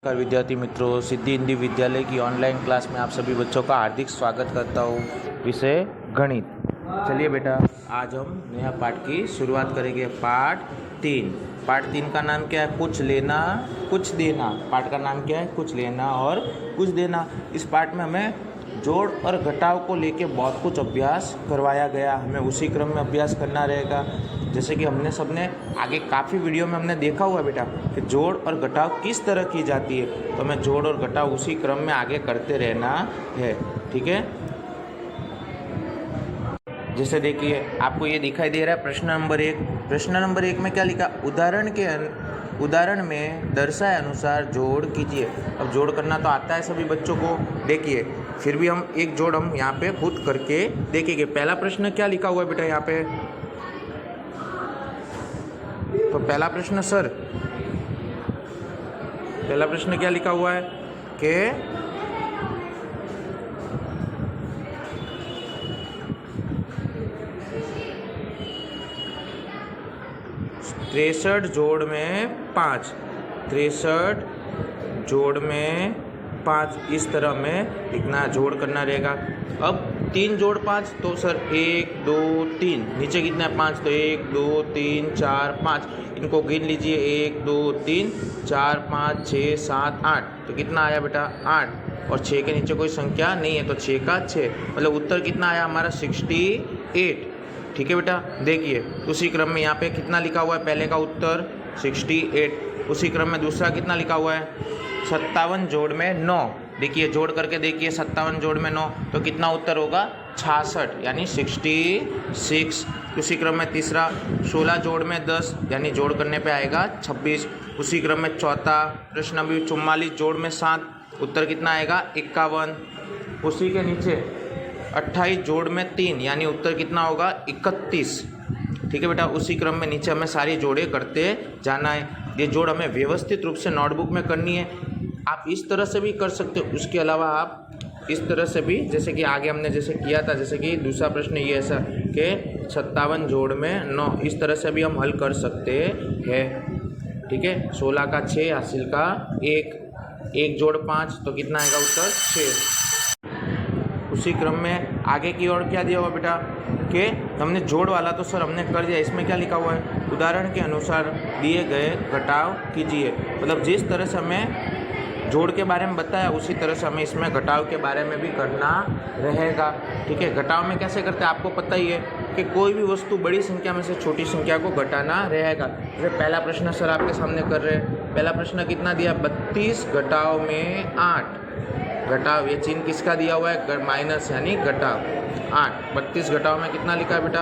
नमस्कार विद्यार्थी मित्रों, सिद्धि हिंदी विद्यालय की ऑनलाइन क्लास में आप सभी बच्चों का हार्दिक स्वागत करता हूँ। विषय गणित। चलिए बेटा, आज हम नया पाठ की शुरुआत करेंगे। पाठ 3। पाठ 3 का नाम क्या है? कुछ लेना कुछ देना। पाठ का नाम क्या है? कुछ लेना और कुछ देना। इस पाठ में हमें जोड़ और घटाव को लेके बहुत कुछ अभ्यास करवाया गया। हमें उसी क्रम में अभ्यास करना रहेगा। जैसे कि हमने सबने आगे काफ़ी वीडियो में हमने देखा हुआ बेटा कि जोड़ और घटाव किस तरह की जाती है, तो हमें जोड़ और घटाव उसी क्रम में आगे करते रहना है। ठीक है, जैसे देखिए आपको ये दिखाई दे रहा है प्रश्न नंबर 1। प्रश्न नंबर 1 में क्या लिखा? उदाहरण में दर्शाए अनुसार जोड़ कीजिए। अब जोड़ करना तो आता है सभी बच्चों को। देखिए फिर भी हम एक जोड़ हम यहाँ पे खुद करके देखेंगे। पहला प्रश्न क्या लिखा हुआ है बेटा यहाँ पे? तो पहला प्रश्न क्या लिखा हुआ है कि 63 जोड़ में 5, 63 जोड़ में 5 इस तरह में लिखना, जोड़ करना रहेगा। अब 3 जोड़ 5 तो सर 1 2 3, नीचे कितना है? 5, तो 1 2 3 4 5, इनको गिन लीजिए। 1 2 3 4 5 6 7 8, तो कितना आया बेटा? 8। और 6 के नीचे कोई संख्या नहीं है, तो 6 का 6, मतलब उत्तर कितना आया हमारा? 68। ठीक है बेटा, देखिए उसी क्रम में यहाँ पे कितना लिखा हुआ है? पहले का उत्तर 68। उसी क्रम में दूसरा कितना लिखा हुआ है? 57 जोड़ में 9। देखिए जोड़ करके देखिए, 57 जोड़ में 9, तो कितना उत्तर होगा? 66, यानी 66। उसी क्रम में तीसरा 16 जोड़ में 10, यानी जोड़ करने पे आएगा 26। उसी क्रम में चौथा प्रश्न भी 44 जोड़ में 7, उत्तर कितना आएगा? 51। उसी के नीचे 28 जोड़ में 3, यानी उत्तर कितना होगा? 31। ठीक है बेटा, उसी क्रम में नीचे हमें सारी जोड़े करते जाना है। ये जोड़ हमें व्यवस्थित रूप से नोटबुक में करनी है। आप इस तरह से भी कर सकते हो, उसके अलावा आप इस तरह से भी, जैसे कि आगे हमने जैसे किया था, जैसे कि दूसरा प्रश्न ये ऐसा कि 57 जोड़ में 9, इस तरह से भी हम हल कर सकते हैं। ठीक है, 16 का 6 हासिल का 1 जोड़ 5, तो कितना आएगा उत्तर? 6। उसी क्रम में आगे की ओर क्या दिया हुआ बेटा कि हमने जोड़ वाला तो सर हमने कर दिया। इसमें क्या लिखा हुआ है? उदाहरण के अनुसार दिए गए घटाव कीजिए। मतलब जिस तरह से हमें जोड़ के बारे में बताया, उसी तरह से हमें इसमें घटाव के बारे में भी करना रहेगा। ठीक है, घटाव में कैसे करते हैं आपको पता ही है कि कोई भी वस्तु बड़ी संख्या में से छोटी संख्या को घटाना रहेगा। जैसे पहला प्रश्न सर आपके सामने कर रहे हैं। पहला प्रश्न कितना दिया? 32 घटाव में 8। घटाव, ये चिन्ह किसका दिया हुआ है? माइनस, यानी घटाव 8। 32 घटाव में कितना लिखा है बेटा?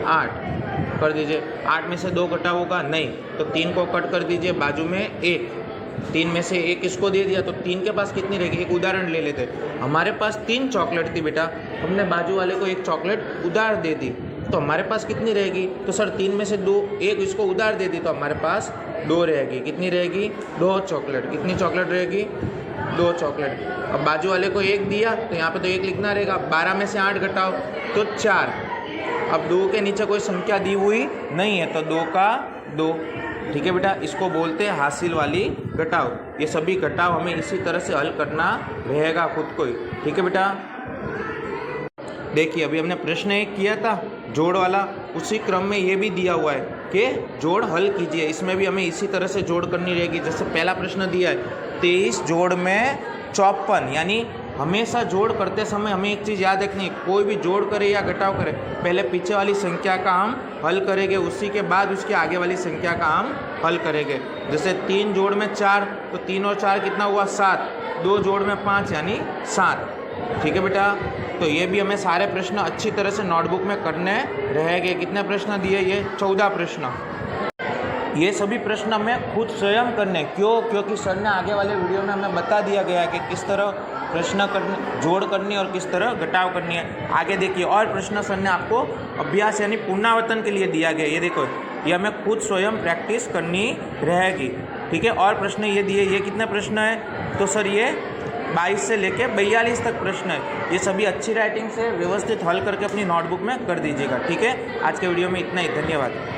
8 कर दीजिए। 8 में से 2 घटाव होगा नहीं, तो 3 को कट कर दीजिए, बाजू में 1। 3 में से 1 इसको दे दिया, तो 3 के पास कितनी रहेगी? एक उदाहरण ले लेते। हमारे पास 3 चॉकलेट थी बेटा, हमने बाजू वाले को 1 चॉकलेट उधार दे दी, तो हमारे पास कितनी रहेगी? तो सर 3 में से 2, 1 इसको उधार दे दी, तो हमारे पास 2 रहेगी। कितनी रहेगी? 2 चॉकलेट। कितनी चॉकलेट रहेगी? 2 चॉकलेट। अब बाजू वाले को 1 दिया, तो यहाँ पे तो 1 लिखना रहेगा। 12 में से 8 घटाओ तो 4। अब 2 के नीचे कोई संख्या दी हुई नहीं है, तो 2 का 2। ठीक है बेटा, इसको बोलते हैं हासिल वाली घटाव। ये सभी घटाव हमें इसी तरह से हल करना रहेगा खुद को ही। ठीक है बेटा, देखिए अभी हमने प्रश्न 1 किया था जोड़ वाला, उसी क्रम में ये भी दिया हुआ है कि जोड़ हल कीजिए। इसमें भी हमें इसी तरह से जोड़ करनी रहेगी। जैसे पहला प्रश्न दिया है 23 जोड़ में 54, यानी हमेशा जोड़ करते समय हमें एक चीज़ याद रखनी है, कोई भी जोड़ करे या घटाव करे, पहले पीछे वाली संख्या का हम हल करेंगे, उसी के बाद उसके आगे वाली संख्या का हम हल करेंगे। जैसे 3 जोड़ में 4, तो 3 और 4 कितना हुआ? 7। 2 जोड़ में 5, यानी 7। ठीक है बेटा, तो ये भी हमें सारे प्रश्न अच्छी तरह से नोटबुक में करने रहेंगे। कितने प्रश्न दिए? ये 14 प्रश्न। ये सभी प्रश्न हमें खुद स्वयं करने, क्योंकि सर ने आगे वाले वीडियो में हमें बता दिया गया है कि किस तरह प्रश्न करने, जोड़ करनी और किस तरह घटाव करनी है। आगे देखिए और प्रश्न सर ने आपको अभ्यास यानी पुनरावर्तन के लिए दिया गया। ये देखो, ये हमें खुद स्वयं प्रैक्टिस करनी रहेगी। ठीक है, और प्रश्न ये दिए। ये कितने प्रश्न है? तो सर ये 22 से लेके 42 तक प्रश्न है। ये सभी अच्छी राइटिंग से व्यवस्थित हल करके अपनी नोटबुक में कर दीजिएगा। ठीक है, आज के वीडियो में इतना ही। धन्यवाद।